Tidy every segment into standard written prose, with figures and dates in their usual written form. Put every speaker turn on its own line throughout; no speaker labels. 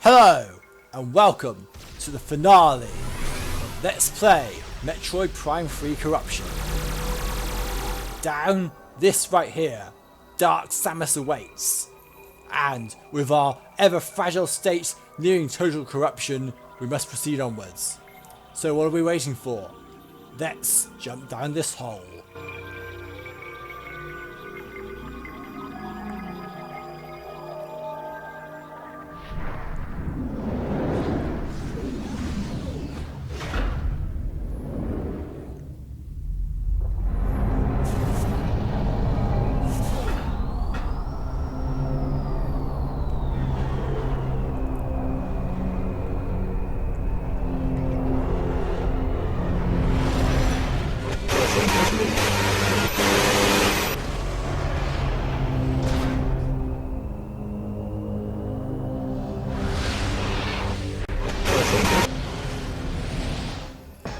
Hello and welcome to the finale of Let's Play Metroid Prime 3 Corruption. Down this right here, Dark Samus awaits, and with our ever fragile state nearing total corruption, we must proceed onwards. So what are we waiting for? Let's jump down this hole.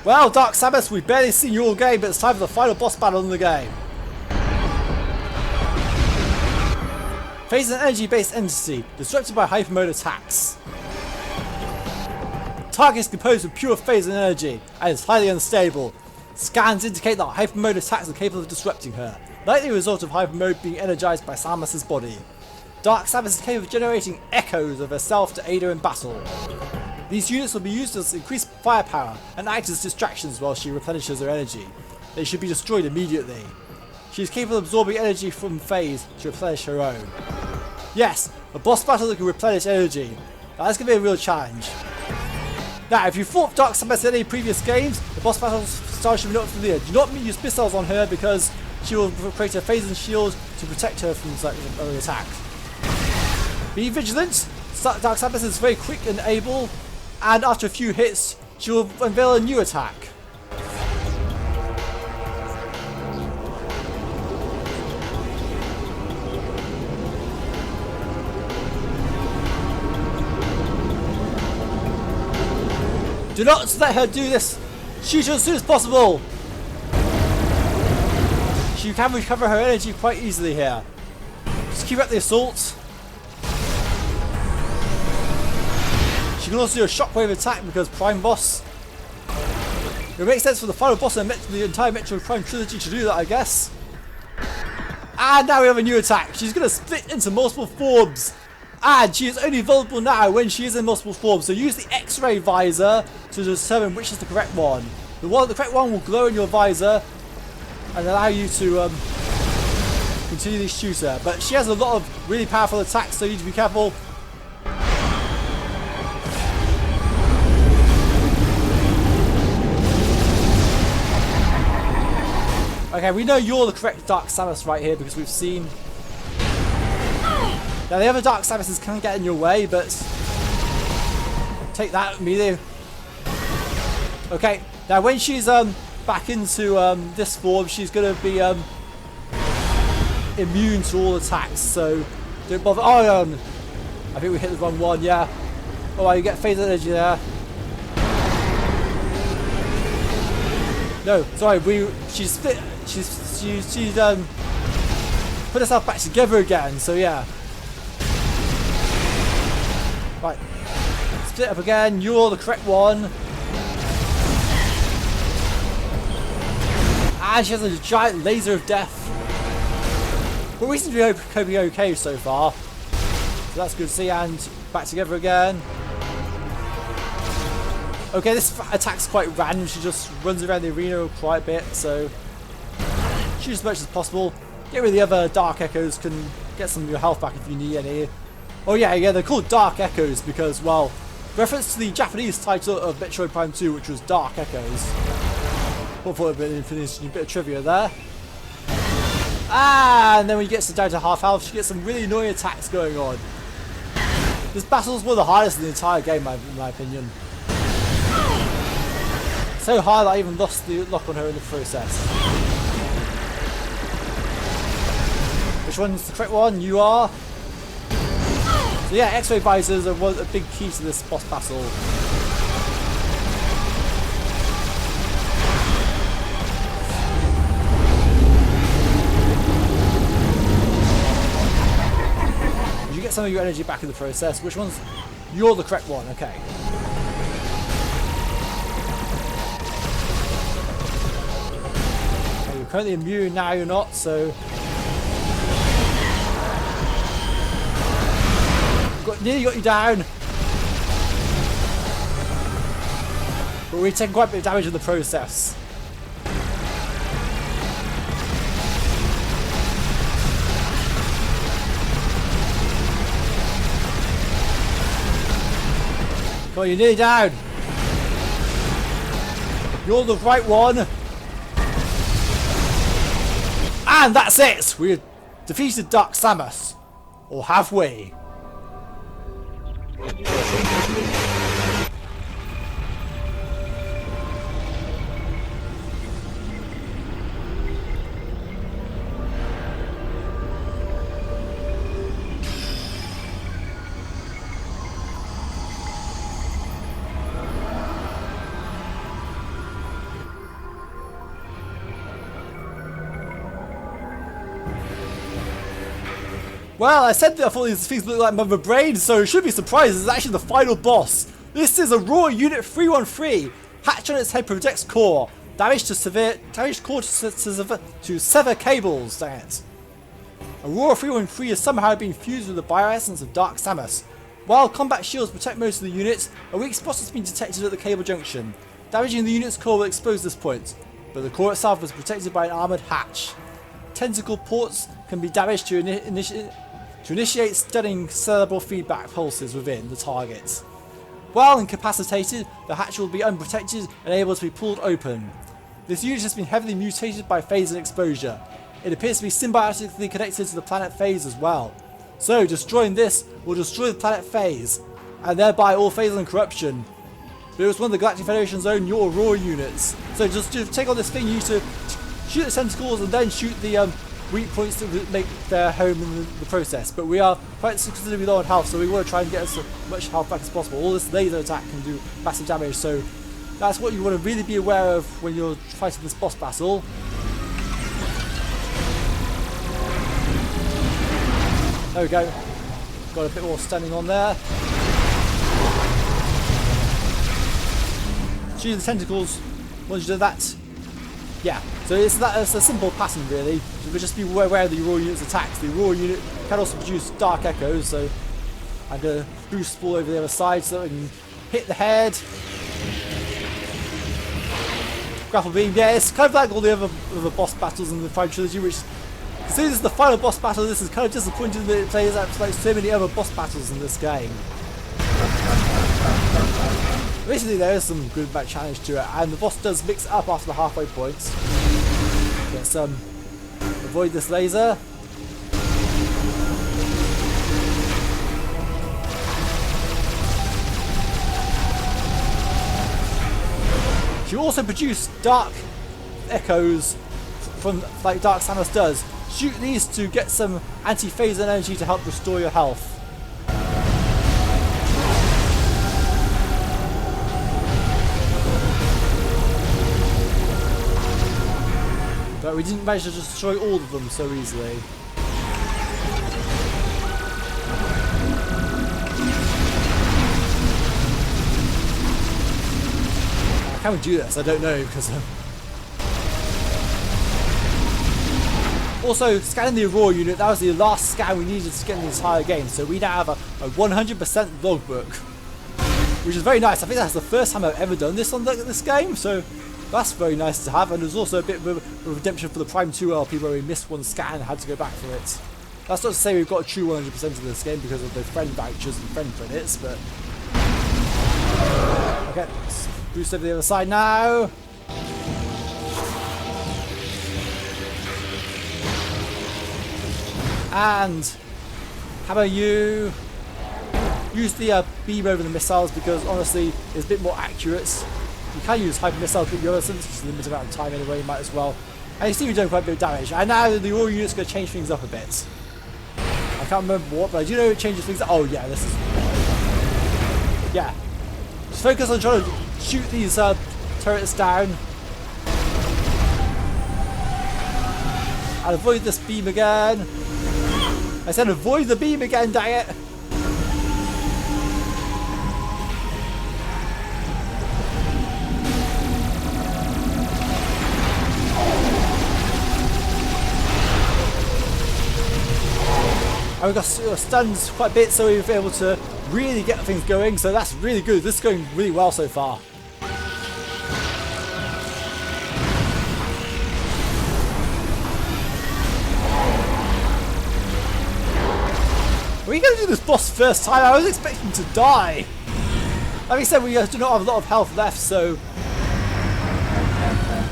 Well, Dark Samus, we've barely seen you all game, but it's time for the final boss battle in the game. Phaaze is an energy-based entity, disrupted by hyper-mode attacks. The target is composed of pure Phaaze energy, and is highly unstable. Scans indicate that hyper-mode attacks are capable of disrupting her, likely a result of hyper-mode being energized by Samus's body. Dark Samus is capable of generating echoes of herself to aid her in battle. These units will be used as increased firepower and act as distractions while she replenishes her energy. They should be destroyed immediately. She is capable of absorbing energy from Phaaze to replenish her own. Yes, a boss battle that can replenish energy. That's going to be a real challenge. Now, if you fought Dark Samus in any previous games, the boss battle style should be not familiar. Do not use missiles on her because she will create a Phazon shield to protect her from other attacks. Be vigilant. Dark Samus is very quick and able, and after a few hits, she will unveil a new attack. Do not let her do this! Shoot her as soon as possible! She can recover her energy quite easily here. Just keep up the assault. You can also do a shockwave attack because Prime Boss. It makes sense for the final boss of the entire Metroid Prime trilogy to do that, I guess. And now we have a new attack. She's going to split into multiple forms. And she is only vulnerable now when she is in multiple forms. So use the X-ray visor to determine which is the correct one. The correct one will glow in your visor and allow you to continually shoot her. But she has a lot of really powerful attacks, so you need to be careful. Okay, we know you're the correct Dark Samus right here because we've seen. Now the other Dark Samuses can get in your way, but take that immediately. Okay, now when she's back into this form, she's going to be immune to all attacks. So don't bother. Oh, I think we hit the wrong one. Yeah. Oh, well, you get Phase energy there. No, sorry. She's split. She's put herself back together again, so yeah. Right. Split up again, you're the correct one. And she has a giant laser of death. But we seem to be coping okay so far. So that's good to see, and back together again. Okay, this attack's quite random, she just runs around the arena quite a bit, so shoot as much as possible. Get rid of the other Dark Echoes, can get some of your health back if you need any. Oh yeah, they're called Dark Echoes because, well, reference to the Japanese title of Metroid Prime 2, which was Dark Echoes. Thought it would be an interesting bit of trivia there. And then when you get down to half health, she gets some really annoying attacks going on. This battle's one of the hardest in the entire game, in my opinion. So hard that I even lost the lock on her in the process. Which one's the correct one? You are. So yeah, X-ray visors are a big key to this boss battle. You get some of your energy back in the process. Which one's You're the correct one, okay. Okay, you're currently immune, now you're not, so... Nearly got you down. But we've taken quite a bit of damage in the process. Come on, you're nearly down. You're the right one. And that's it! We've defeated Dark Samus. Or have we? Well, I said that I thought these things looked like Mother Brain, so should be surprised. This is actually the final boss. This is Aurora Unit 313. Hatch on its head protects core. Damage core to sever cables. Dang it. Aurora 313 has somehow been fused with the bioessence of Dark Samus. While combat shields protect most of the units, a weak spot has been detected at the cable junction. Damaging the unit's core will expose this point, but the core itself is protected by an armoured hatch. Tentacle ports can be damaged to initiate stunning cerebral feedback pulses within the target. While incapacitated, the hatch will be unprotected and able to be pulled open. This unit has been heavily mutated by Phazon exposure. It appears to be symbiotically connected to the planet Phaaze as well. So destroying this will destroy the planet Phaaze, and thereby all Phazon corruption. But it was one of the Galactic Federation's own Aurora units. So just to take on this thing, you need to shoot the tentacles and then shoot the weak points to make their home in the process. But we are quite considerably low on health, so we want to try and get as much health back as possible. All this laser attack can do massive damage, so that's what you want to really be aware of when you're fighting this boss battle. There we go. Got a bit more standing on there. Shoot the tentacles. Once you do that, yeah. So it's a simple pattern really. But just be aware of the Aurora unit's attacks. The Aurora unit can also produce dark echoes, so I'm going to boost ball over the other side so that we can hit the head. Grapple beam, yeah, it's kind of like all the other boss battles in the Prime Trilogy, which, considering this is the final boss battle, this is kind of disappointing that it plays out like so many other boss battles in this game. Basically there is some good back challenge to it, and the boss does mix it up after the halfway point. Let's avoid this laser. She also produced dark echoes from like Dark Samus does. Shoot these to get some anti-Phazon energy to help restore your health. But we didn't manage to destroy all of them so easily. How can we do this? I don't know, because also, scanning the Aurora unit, that was the last scan we needed to get in the entire game, so we now have a 100% logbook, which is very nice. I think that's the first time I've ever done this on this game, so that's very nice to have. And there's also a bit of a redemption for the Prime 2 LP where we missed one scan and had to go back for it. That's not to say we've got a true 100% of this game because of the friend vouchers and friend credits, but okay, let's boost over the other side now. And how about you use the beam over the missiles, because honestly it's a bit more accurate. You can use hyper missiles, but you're just a limited amount of time anyway, you might as well. And you see we're doing quite a bit of damage. And now the Aurora unit's going to change things up a bit. I can't remember what, but I do know it changes things up. Oh yeah, this is... yeah. Just focus on trying to shoot these turrets down. And avoid this beam again. I said avoid the beam again, dang it! And we got stunned quite a bit, so we were able to really get things going. So that's really good. This is going really well so far. Are we going to do this boss first time? I was expecting to die. Like I said, we do not have a lot of health left, so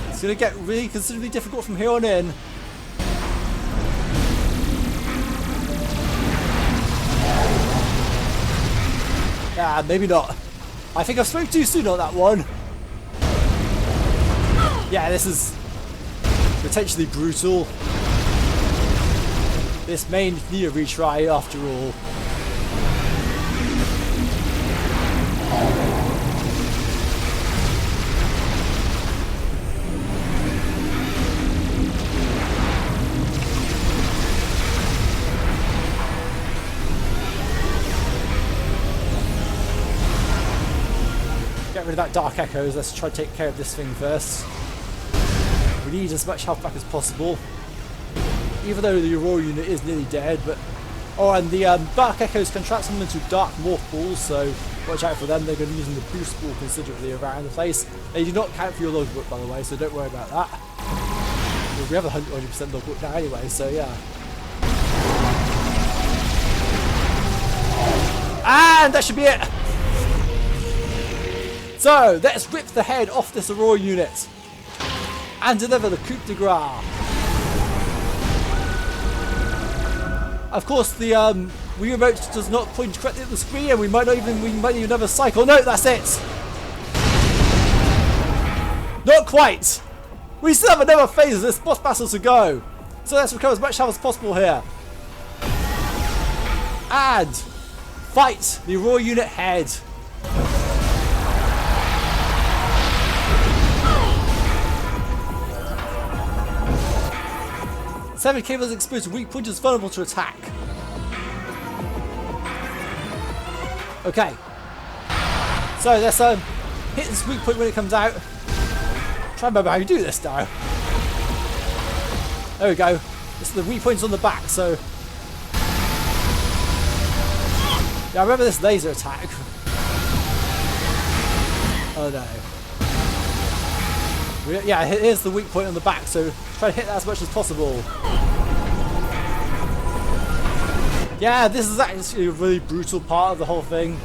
it's going to get really considerably difficult from here on in. Ah, maybe not. I think I spoke too soon on that one. Yeah, this is potentially brutal. This may need a retry after all. Get rid of that Dark Echoes. Let's try to take care of this thing first. We need as much health back as possible. Even though the Aurora unit is nearly dead, but... Oh, and the Dark Echoes can transform into Dark Morph Balls, so watch out for them. They're going to be using the boost ball considerably around the place. They do not count for your logbook, by the way, so don't worry about that. Well, we have a 100% logbook now anyway, so yeah. And that should be it! So, let's rip the head off this Aurora unit and deliver the coup de grace. Of course, the Wii remote does not point correctly at the screen, and we might need another cycle. No, that's it. Not quite. We still have another phase of this boss battle to go, so let's recover as much health as possible here. And fight the Aurora unit head. Seven cables exposed to weak pointers vulnerable to attack. Okay. So let's hit this weak point when it comes out. Try and remember how you do this now. There we go. This is the weak points on the back, so... Yeah, I remember this laser attack. Oh no. Yeah, here's the weak point on the back, so try to hit that as much as possible. Yeah, this is actually a really brutal part of the whole thing.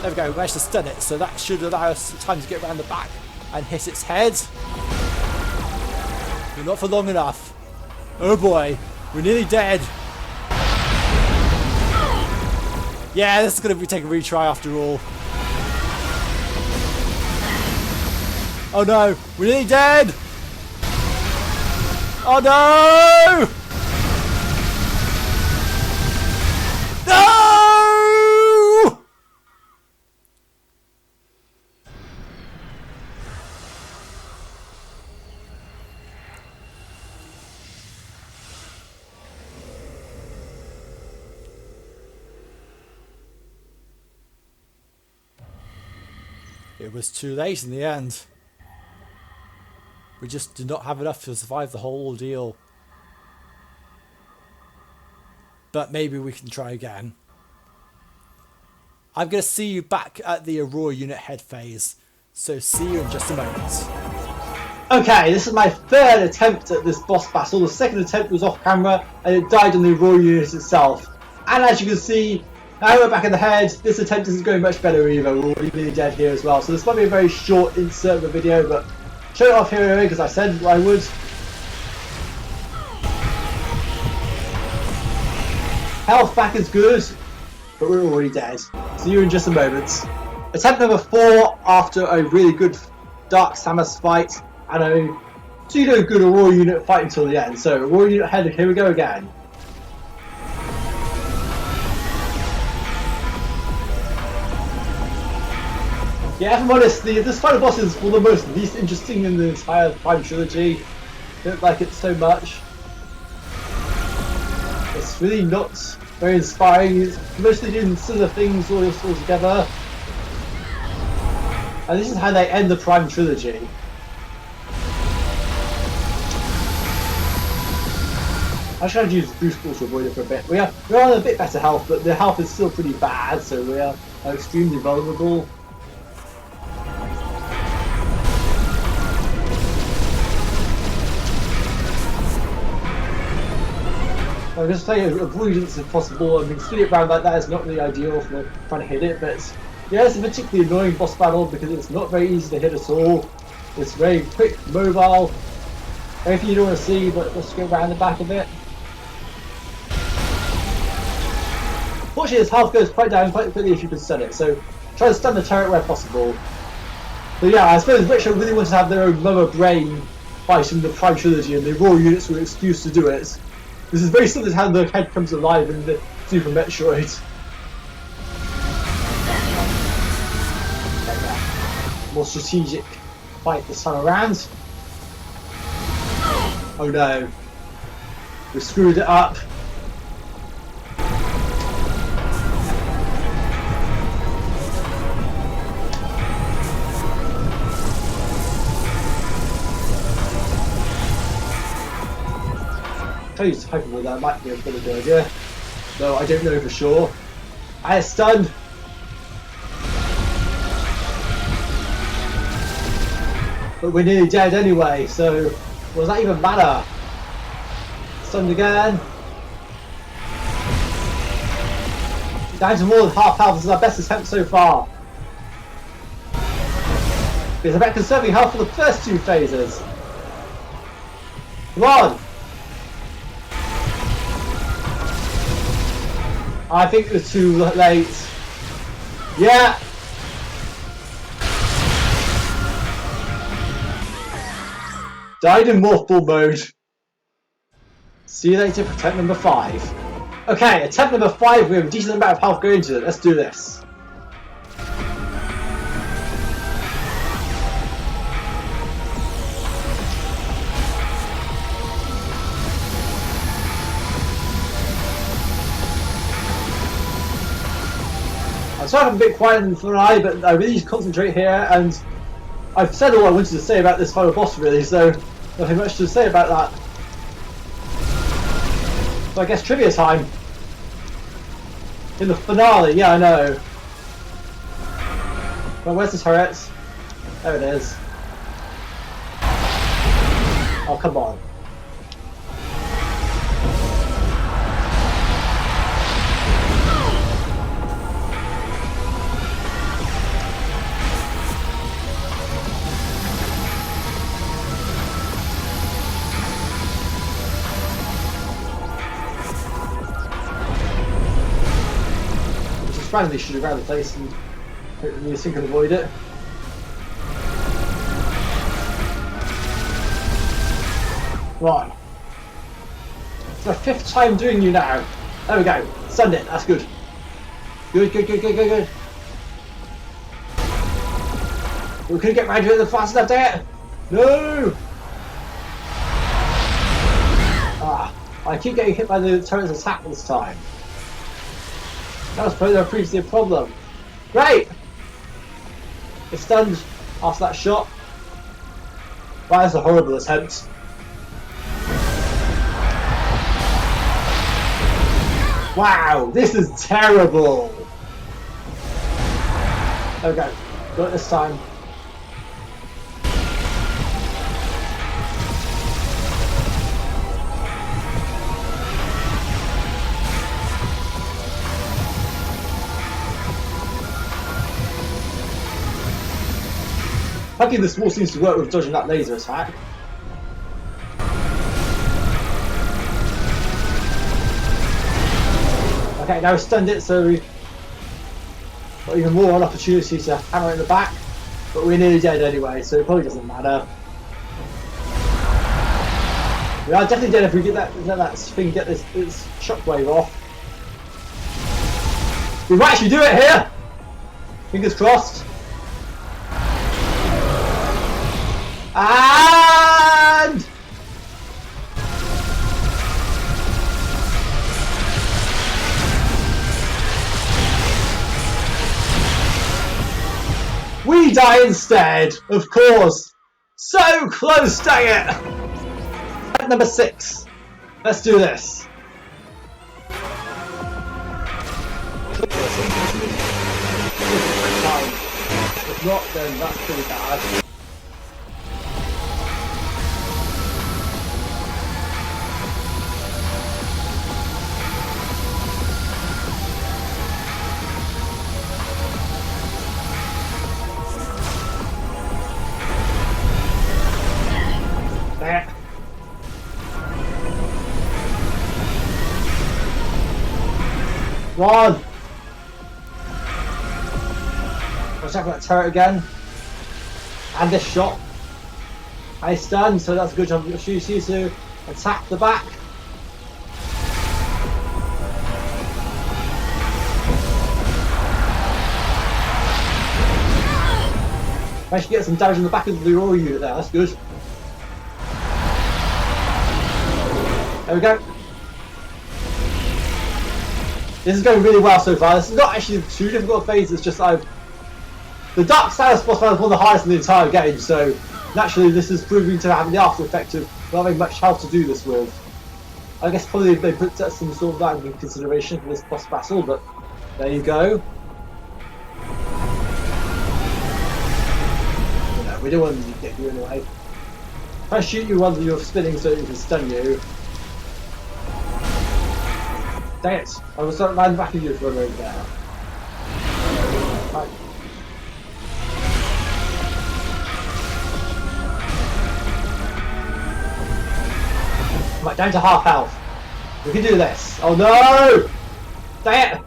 There we go, we managed to stun it, so that should allow us time to get around the back and hit its head. But not for long enough. Oh boy, we're nearly dead. Yeah, this is going to take a retry after all. Oh no, we're nearly dead! Oh no! No! It was too late in the end. We just did not have enough to survive the whole ordeal. But maybe we can try again. I'm going to see you back at the Aurora unit head phase. So see you in just a moment. Okay, this is my third attempt at this boss battle. The second attempt was off camera and it died on the Aurora unit itself. And as you can see, now we're back in the head. This attempt isn't going much better either. We're already nearly dead here as well. So this might be a very short insert of a video, but show it off here anyway because I said I would. Health back is good, but we're already dead. See you in just a moment. Attempt number 4 after a really good Dark Samus fight and a pseudo good Aurora unit fight until the end. So Aurora unit head, here we go again. Yeah, if I'm honest, this final boss is one of the most least interesting in the entire Prime trilogy. I don't like it so much. It's really not Very inspiring. He's mostly doing similar things all together. And this is how they end the Prime trilogy. I should have used boost ball to avoid it for a bit. We're on a bit better health, but the health is still pretty bad, so we are extremely vulnerable. I'm just playing avoidance if possible. I mean, spinning it around like that is not really ideal for trying to hit it, but yeah, it's a particularly annoying boss battle because it's not very easy to hit at all. It's very quick, mobile, everything you don't want to see, but let's go around the back of it. Fortunately, his health goes quite down quite quickly if you can stun it, so try to stun the turret where possible. But yeah, I suppose Richard really wanted to have their own mother brain fighting the Prime trilogy, and the raw units were an excuse to do it. This is very similar to how the head comes alive in the Super Metroid. More strategic fight this time around. Oh no. We screwed it up. I use Hyperball, that might be a good idea. Though I don't know for sure. I am stunned. But we're nearly dead anyway, so what does that even matter? Stunned again. Down to more than half health. This is our best attempt so far. It's about conserving health for the first two phases. Come on! I think it was too late. Yeah! Died in morphball mode. See you later for attempt number 5. Okay, attempt number 5, we have a decent amount of health going into it. Let's do this. I'm sorry I'm a bit quiet in front eye, but I really need to concentrate here, and I've said all I wanted to say about this final boss really, so nothing much to say about that. So I guess trivia time. In the finale, yeah I know. Well, where's the turret? There it is. Oh, come on. Randomly shoot around the place and hopefully this thing can avoid it. Right. It's my 5th time doing you now. There we go. Stunned it. That's good. Good. We couldn't get round to it fast enough there. No! Ah, I keep getting hit by the turret's attack this time. That was previously a problem. Great! It's stunned after that shot. Wow, that's a horrible attempt. Wow, this is terrible! There we go. Got it this time. Luckily the small seems to work with dodging that laser attack. Okay, now we've stunned it, so we've got even more an opportunity to hammer it in the back, but we're nearly dead anyway, so it probably doesn't matter. We are definitely dead if we get that thing, get this shockwave off. We might actually do it here! Fingers crossed. And We die instead, of course. So close, dang it! At number 6. Let's do this. If not, then that's pretty bad. There. Come on! Watch out for that turret again. And this shot. I stunned, so that's a good job. Shushu to attack the back. Managed to get some damage in the back of the Aurora unit there, that's good. There we go. This is going really well so far. This is not actually too difficult a phase, it's just the Dark Samus boss fight is one of the hardest in the entire game, so naturally this is proving to have the after effect of not having much health to do this with. I guess probably they put some sort of that in consideration for this boss battle, but there you go. No, we don't want them to get you anyway. If I shoot you while you're spinning so it can stun you. Dang it! I was sort of lying back at you for a moment there. Right. Right, down to half health. We can do this. Oh no! Dang it!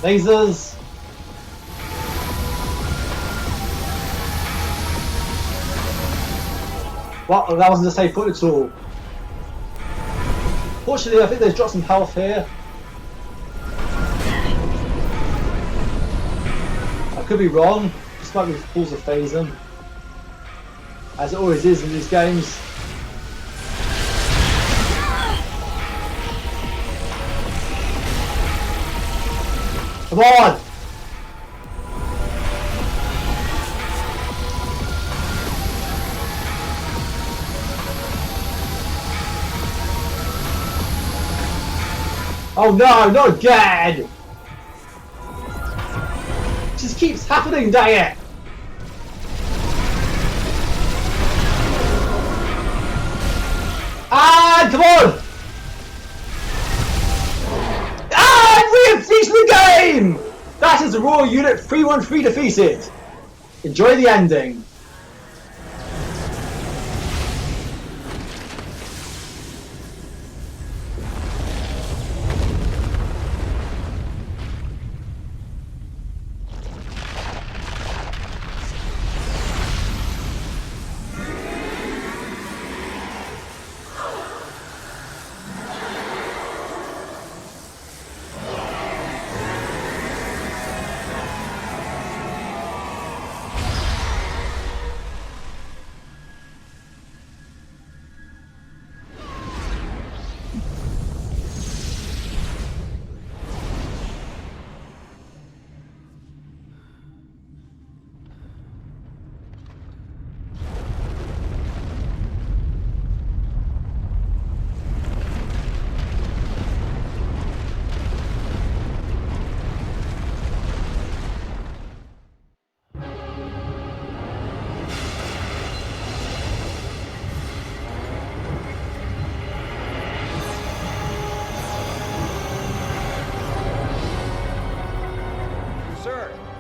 Lasers! Well, that wasn't a safe point at all. Fortunately, I think they've dropped some health here. I could be wrong. This might be Phaaze of Phazon, as it always is in these games. Come on! Oh no, not again! It just keeps happening, dang it! Ah, come on! Ah, we have finished the game! That is the Royal Unit 313 defeated. Enjoy the ending.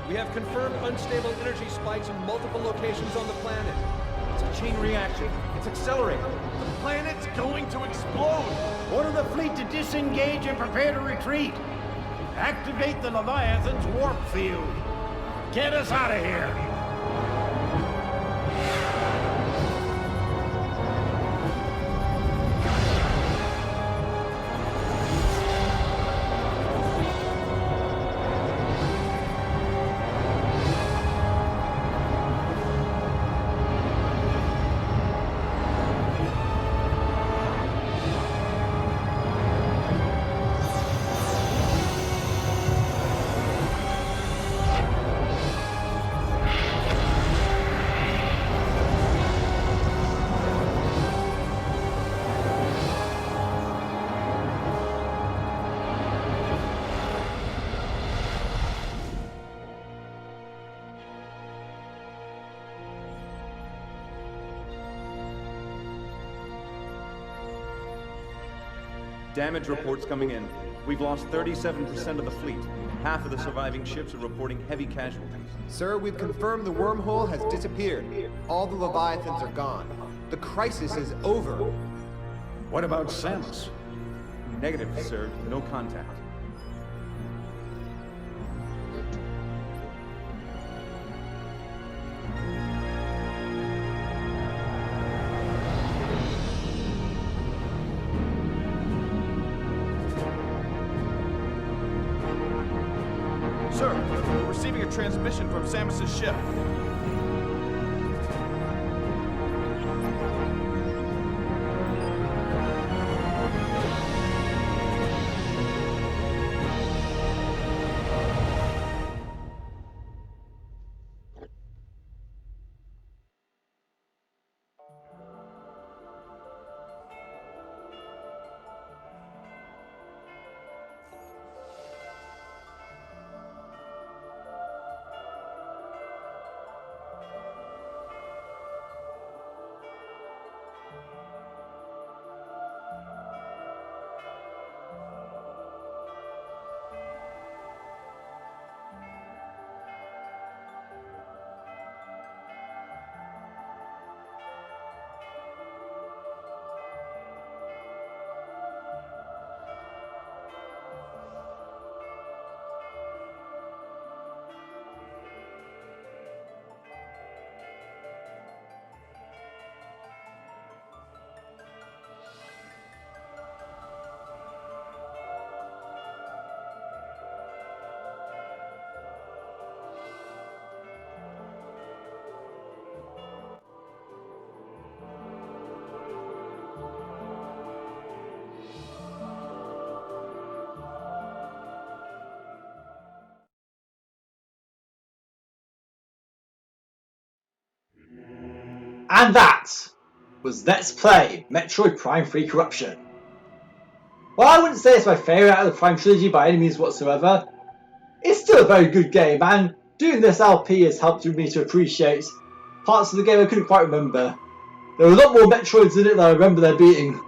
We have confirmed unstable energy spikes in multiple locations on the planet. It's a chain reaction. It's accelerating. The planet's going to explode!
Order the fleet to disengage and prepare to retreat. Activate the Leviathan's warp field. Get us out of here!
Damage reports coming in. We've lost 37% of the fleet. Half of the surviving ships are reporting heavy casualties.
Sir, we've confirmed the wormhole has disappeared. All the Leviathans are gone. The crisis is over.
What about Samus?
Negative, sir. No contact.
Sir, we're receiving a transmission from Samus's ship.
And that was Let's Play Metroid Prime 3 Corruption. While I wouldn't say it's my favourite out of the Prime trilogy by any means whatsoever, it's still a very good game, and doing this LP has helped me to appreciate parts of the game I couldn't quite remember. There were a lot more Metroids in it than I remember there being.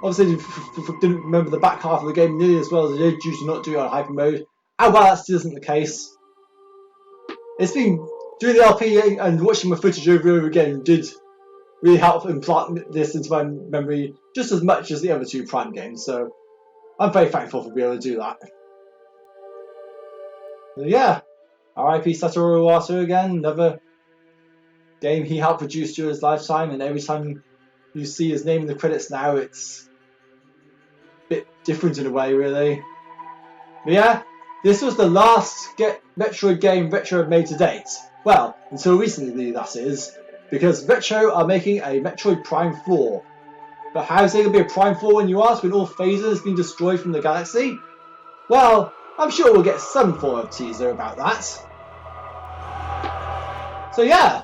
Obviously, I didn't remember the back half of the game nearly as well as I did due to not doing it on Hyper Mode, and while that still isn't the case, it's been doing the LP and watching my footage over and over again did really help implant this into my memory just as much as the other two Prime games, so I'm very thankful for being able to do that. So yeah, RIP Satoru Iwata again, another game he helped produce during his lifetime, and every time you see his name in the credits now, it's a bit different in a way, really. But yeah, this was the last Metroid game Retro have made to date. Well, until recently, that is, because Retro are making a Metroid Prime 4. But how is there going to be a Prime 4 when you ask, when all Phazon has been destroyed from the galaxy? Well, I'm sure we'll get some form of teaser about that. So yeah,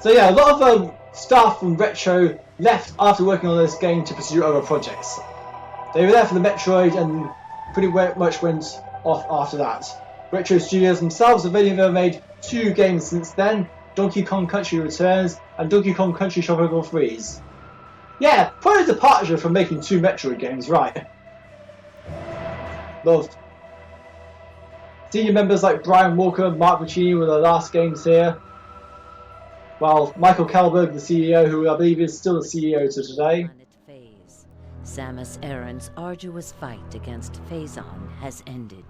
a lot of staff from Retro left after working on this game to pursue other projects. They were there for the Metroid and pretty much went off after that. Retro Studios themselves have only ever made 2 games since then, Donkey Kong Country Returns and Donkey Kong Country Tropical Freeze. Yeah, quite a departure from making 2 Metroid games, right? Loved. Senior members like Brian Walker and Mark Puccini were the last games here, while Michael Kellberg, the CEO, who I believe is still the CEO to today.
Phaaze. Samus Aran's arduous fight against Phazon has ended.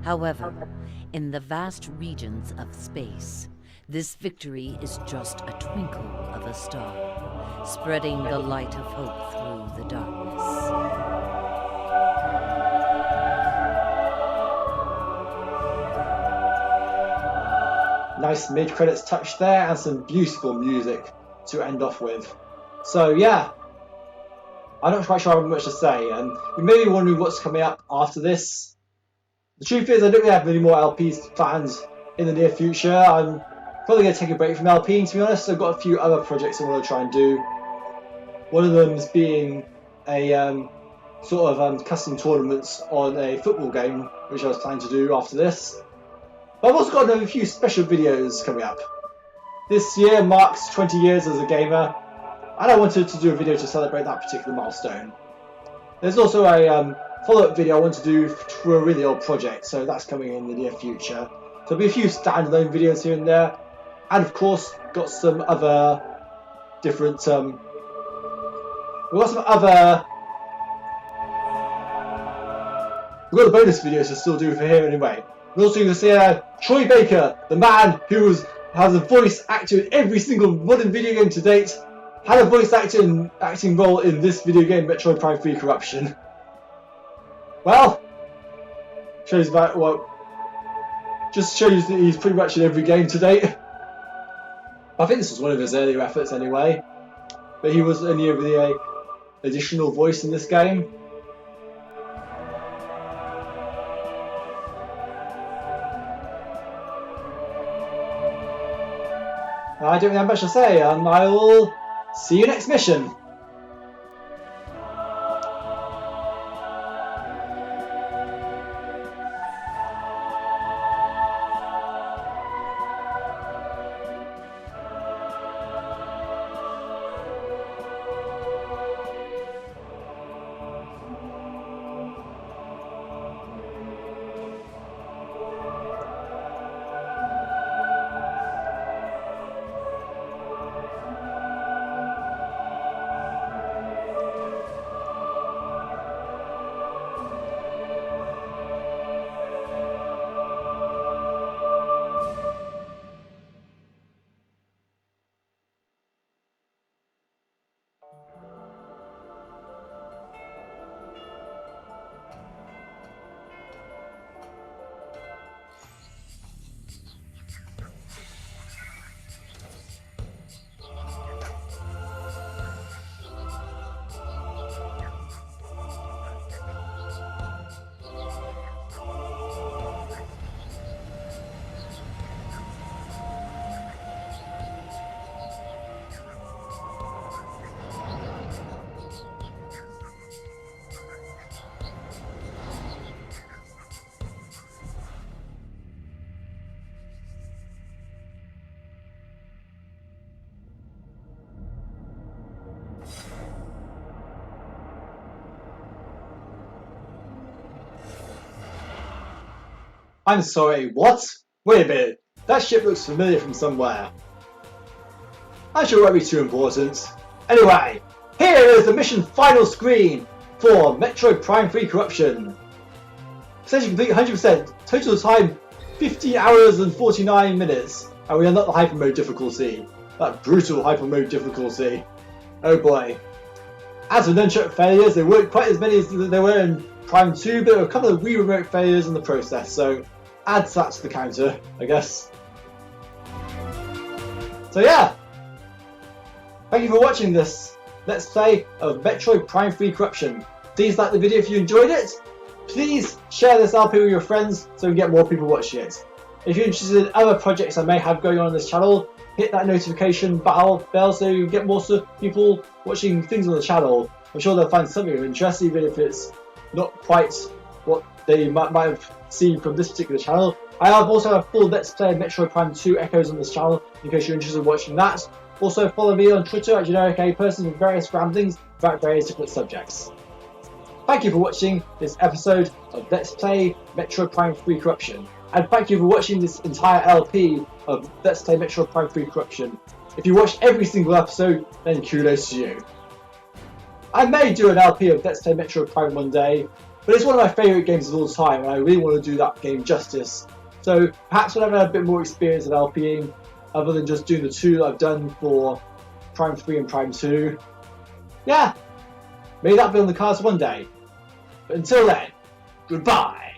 However, in the vast regions of space, this victory is just a twinkle of a star, spreading the light of hope through the darkness.
Nice mid-credits touch there and some beautiful music to end off with. So yeah, I'm not quite sure I have much to say, and you may be wondering what's coming up after this. The truth is I don't really have many more LPs planned in the near future. I'm probably going to take a break from LPing, to be honest. I've got a few other projects I want to try and do. One of them is being a sort of custom tournaments on a football game, which I was planning to do after this. But I've also got another few special videos coming up. This year marks 20 years as a gamer, and I wanted to do a video to celebrate that particular milestone. There's also a follow-up video I want to do for a really old project, so that's coming in the near future. There'll be a few standalone videos here and there, and of course got some other different we've got the bonus videos to still do for here anyway. We're also going to see Troy Baker, the man who has a voice actor in every single modern video game to date, had a voice acting role in this video game, Metroid Prime 3 Corruption. Well, shows that just shows that he's pretty much in every game to date. I think this was one of his earlier efforts anyway, but he was only the additional voice in this game. I don't really have much to say. I will see you next mission. I'm sorry, what? Wait a minute, that ship looks familiar from somewhere. I'm sure it won't be too important. Anyway, here is the mission final screen for Metroid Prime 3 Corruption. Percentage complete 100%, total time 50 hours and 49 minutes, and we are not the hyper mode difficulty. That brutal hyper mode difficulty. Oh boy. As for nunchuck failures, they weren't quite as many as there were in Prime 2, but there were a couple of Wii Remote failures in the process, so add that to the counter, I guess. So yeah, thank you for watching this Let's Play of Metroid Prime 3 Corruption. Please like the video if you enjoyed it. Please share this LP with your friends so we can get more people watching it. If you're interested in other projects I may have going on this channel, hit that notification bell so you get more people watching things on the channel. I'm sure they'll find something of interest, even if it's not quite what they might have seen from this particular channel. I have also a full Let's Play of Metroid Prime 2 Echoes on this channel, in case you're interested in watching that. Also follow me on Twitter at GenericAperson with various ramblings about various different subjects. Thank you for watching this episode of Let's Play Metroid Prime 3 Corruption. And thank you for watching this entire LP of Let's Play Metroid Prime 3 Corruption. If you watched every single episode, then kudos to you. I may do an LP of Let's Play Metroid Prime one day, but it's one of my favourite games of all time and I really want to do that game justice. So perhaps when I've had a bit more experience in LPing, other than just doing the two that I've done for Prime 3 and Prime 2, yeah, maybe that'll be on the cards one day. But until then, goodbye!